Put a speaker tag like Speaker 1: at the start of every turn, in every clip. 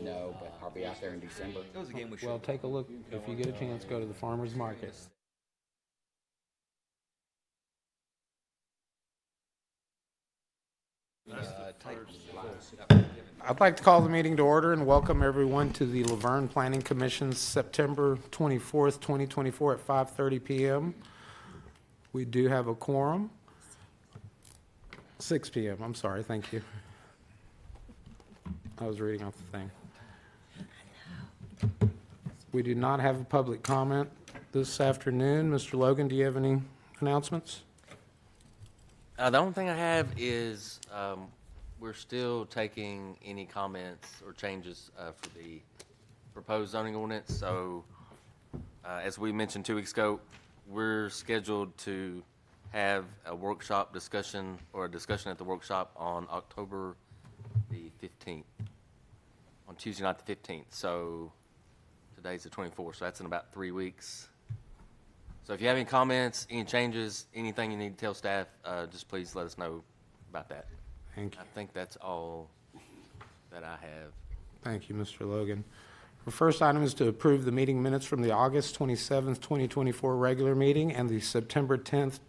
Speaker 1: No, but I'll be out there in December.
Speaker 2: It was a game we should.
Speaker 3: Well, take a look. If you get a chance, go to the farmer's market. I'd like to call the meeting to order and welcome everyone to the Laverne Planning Commission's September 24th, 2024 at 5:30 p.m. We do have a quorum. 6 p.m., I'm sorry, thank you. I was reading off the thing. We do not have a public comment this afternoon. Mr. Logan, do you have any announcements?
Speaker 4: The only thing I have is we're still taking any comments or changes for the proposed zoning ordinance. So as we mentioned 2 weeks ago, we're scheduled to have a workshop discussion or a discussion at the workshop on October the 15th, on Tuesday night the 15th. So today's the 24th, so that's in about 3 weeks. So if you have any comments, any changes, anything you need to tell staff, just please let us know about that.
Speaker 3: Thank you.
Speaker 4: I think that's all that I have.
Speaker 3: Thank you, Mr. Logan. The first item is to approve the meeting minutes from the August 27th, 2024 regular meeting and the September 10th,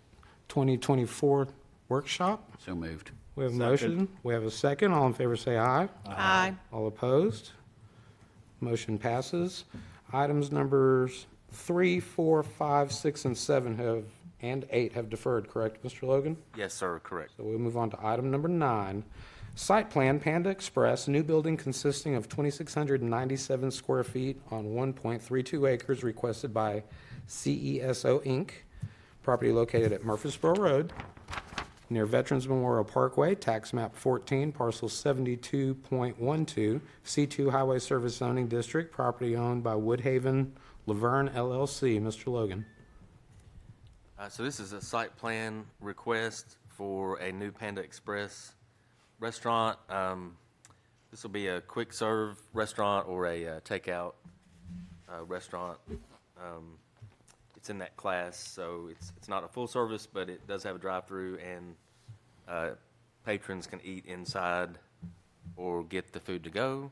Speaker 3: 2024 workshop.
Speaker 1: So moved.
Speaker 3: We have a motion. We have a second. All in favor say aye.
Speaker 5: Aye.
Speaker 3: All opposed? Motion passes. Items numbers 3, 4, 5, 6, and 7 and 8 have deferred, correct, Mr. Logan?
Speaker 4: Yes, sir, correct.
Speaker 3: So we'll move on to item number 9. Site plan, Panda Express, new building consisting of 2,697 square feet on 1.32 acres requested by CESO Inc., property located at Murfreesboro Road, near Veterans Memorial Parkway, tax map 14, parcel 72.12, C2 Highway Service Zoning District, property owned by Woodhaven Laverne LLC. Mr. Logan.
Speaker 4: So this is a site plan request for a new Panda Express restaurant. This will be a quick serve restaurant or a takeout restaurant. It's in that class, so it's not a full service, but it does have a drive-through, and patrons can eat inside or get the food to go.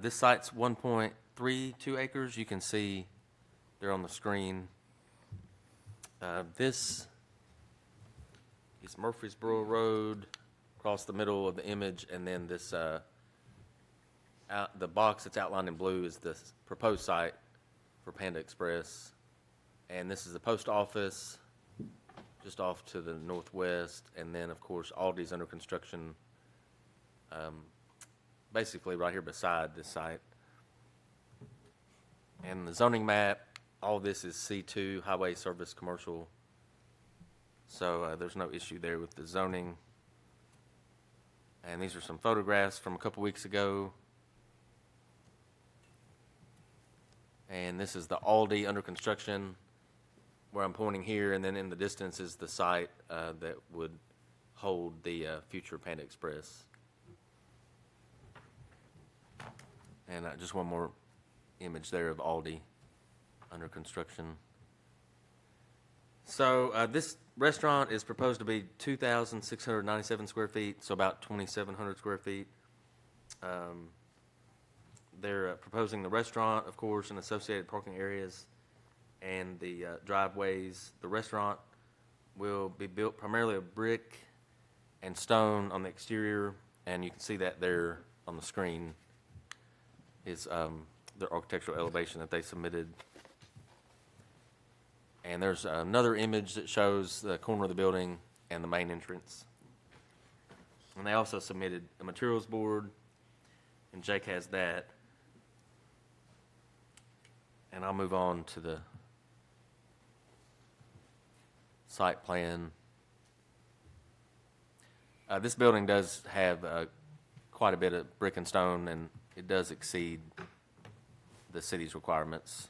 Speaker 4: This site's 1.32 acres. You can see there on the screen. This is Murfreesboro Road, across the middle of the image, and then this the box that's outlined in blue is the proposed site for Panda Express. And this is the post office just off to the northwest. And then, of course, Aldi's under construction basically right here beside this site. And the zoning map, all this is C2, Highway Service Commercial. So there's no issue there with the zoning. And these are some photographs from a couple weeks ago. And this is the Aldi under construction, where I'm pointing here, and then in the distance is the site that would hold the future Panda Express. And just one more image there of Aldi under construction. So this restaurant is proposed to be 2,697 square feet, so about 2,700 square feet. They're proposing the restaurant, of course, and associated parking areas and the driveways. The restaurant will be built primarily of brick and stone on the exterior, and you can see that there on the screen is their architectural elevation that they submitted. And there's another image that shows the corner of the building and the main entrance. And they also submitted a materials board, and Jake has that. And I'll move on to the site plan. This building does have quite a bit of brick and stone, and it does exceed the city's requirements.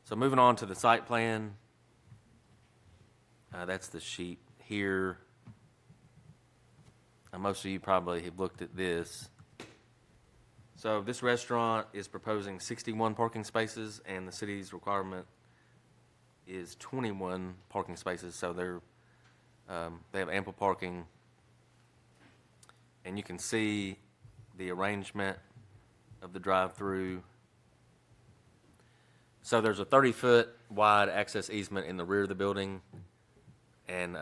Speaker 4: So moving on to the site plan, that's the sheet here. Most of you probably have looked at this. So this restaurant is proposing 61 parking spaces, and the city's requirement is 21 parking spaces. So they have ample parking And you can see the arrangement of the drive-through. So there's a 30-foot wide access easement in the rear of the building, and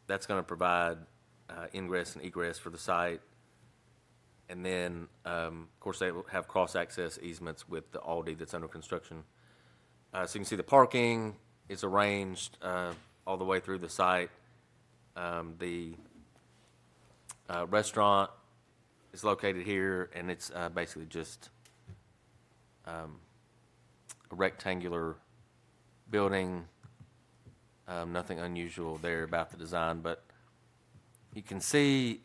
Speaker 4: that's going to provide ingress and egress for the site. And then, of course, they will have cross-access easements with the Aldi that's under construction. So you can see the parking is arranged all the way through the site. The restaurant is located here, and it's basically just a rectangular building. Nothing unusual there about the design, but you can see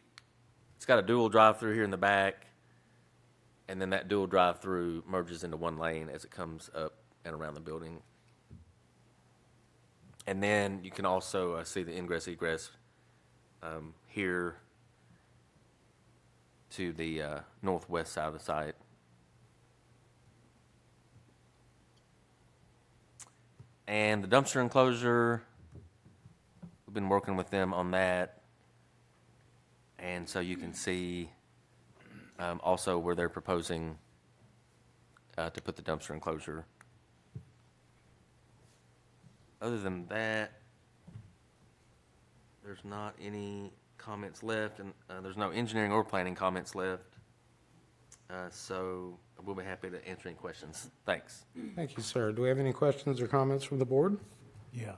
Speaker 4: it's got a dual drive-through here in the back, and then that dual drive-through merges into one lane as it comes up and around the building. And then you can also see the ingress egress here to the northwest side of the site. And the dumpster enclosure, we've been working with them on that. And so you can see also where they're proposing to put the dumpster enclosure. Other than that, there's not any comments left, and there's no engineering or planning comments left. So we'll be happy to answer any questions. Thanks.
Speaker 3: Thank you, sir. Do we have any questions or comments from the board?
Speaker 2: Yeah,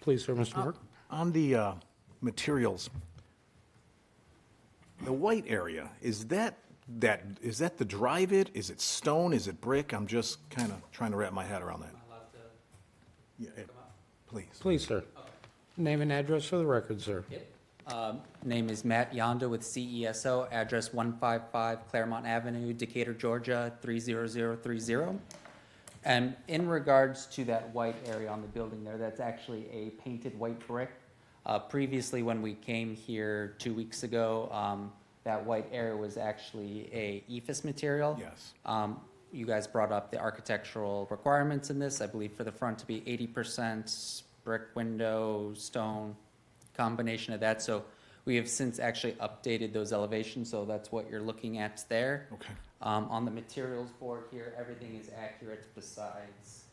Speaker 3: Please, sir, Mr. Mark.
Speaker 2: on the materials, the white area, is that the drive-it? Is it stone? Is it brick? I'm just kind of trying to wrap my head around that. Yeah, please.
Speaker 3: Please, sir. Name and address for the record, sir.
Speaker 5: Name is Matt Yonda with CESO, address 155 Claremont Avenue, Decatur, Georgia, 30030. And in regards to that white area on the building there, that's actually a painted white brick. Previously, when we came here 2 weeks ago, that white area was actually a EFS material.
Speaker 2: Yes.
Speaker 5: You guys brought up the architectural requirements in this, I believe for the front to be 80% brick window, stone, combination of that. So we have since actually updated those elevations, so that's what you're looking at there.
Speaker 2: Okay.
Speaker 5: On the materials board here, everything is accurate besides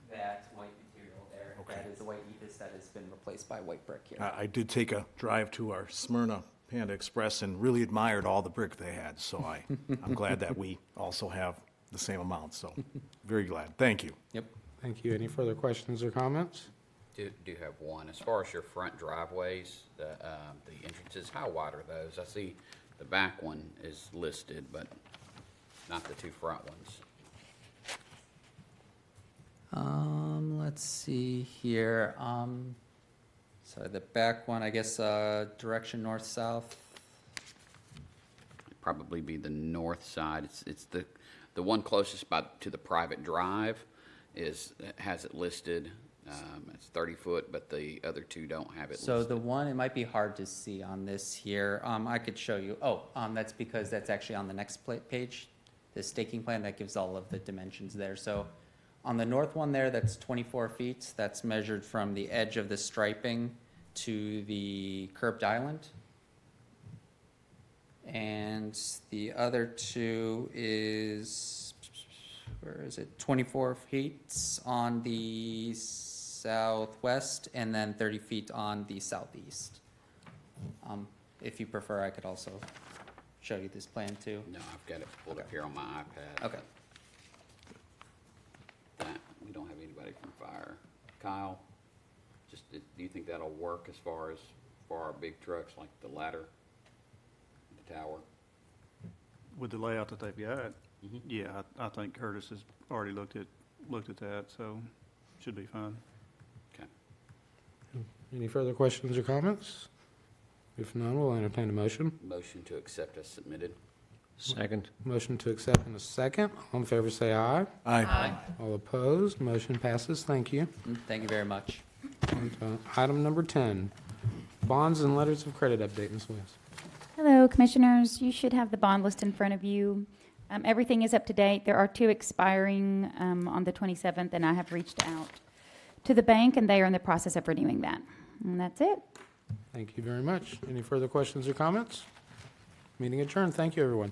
Speaker 5: that white material there.
Speaker 2: Okay.
Speaker 5: That is the white EFS that has been replaced by white brick here.
Speaker 2: I did take a drive to our Smyrna Panda Express and really admired all the brick they had, so I'm glad that we also have the same amount, so very glad. Thank you.
Speaker 5: Yep.
Speaker 3: Thank you. Any further questions or comments?
Speaker 1: Do have one. As far as your front driveways, the entrances, how wide are those? I see the back one is listed, but not the two front ones.
Speaker 5: Let's see here. So the back one, I guess, direction north-south.
Speaker 1: Probably be the north side. It's the one closest to the private drive has it listed. It's 30 foot, but the other two don't have it
Speaker 5: So
Speaker 1: listed.
Speaker 5: the one, it might be hard to see on this here. I could show you. That's because that's actually on the next page, the staking plan that gives all of the dimensions there. So on the north one there, that's 24 feet. That's measured from the edge of the striping to the curbed island. And the other two is, where is it? 24 feet on the southwest and then 30 feet on the southeast. If you prefer, I could also show you this plan too.
Speaker 1: No, I've got it pulled up here on my iPad.
Speaker 5: Okay.
Speaker 1: We don't have anybody from fire. Kyle, do you think that'll work as far as for our big trucks like the ladder, the tower?
Speaker 6: With the layout that they've got, yeah, I think Curtis has already looked at that, so should be fine.
Speaker 1: Okay.
Speaker 3: Any further questions or comments? If none, we'll entertain a motion.
Speaker 1: Motion to accept as submitted.
Speaker 4: Second.
Speaker 3: Motion to accept in a second. All in favor, say aye.
Speaker 2: Aye.
Speaker 3: All opposed, motion passes. Thank you.
Speaker 5: Thank you very much.
Speaker 3: On to item number 10, bonds and letters of credit update, Ms. Williams.
Speaker 7: Hello, Commissioners. You should have the bond list in front of you. Everything is up to date. There are two expiring on the 27th, and I have reached out to the bank, and they are in the process of renewing that. And that's it.
Speaker 3: Thank you very much. Any further questions or comments? Meeting adjourned. Thank you, everyone.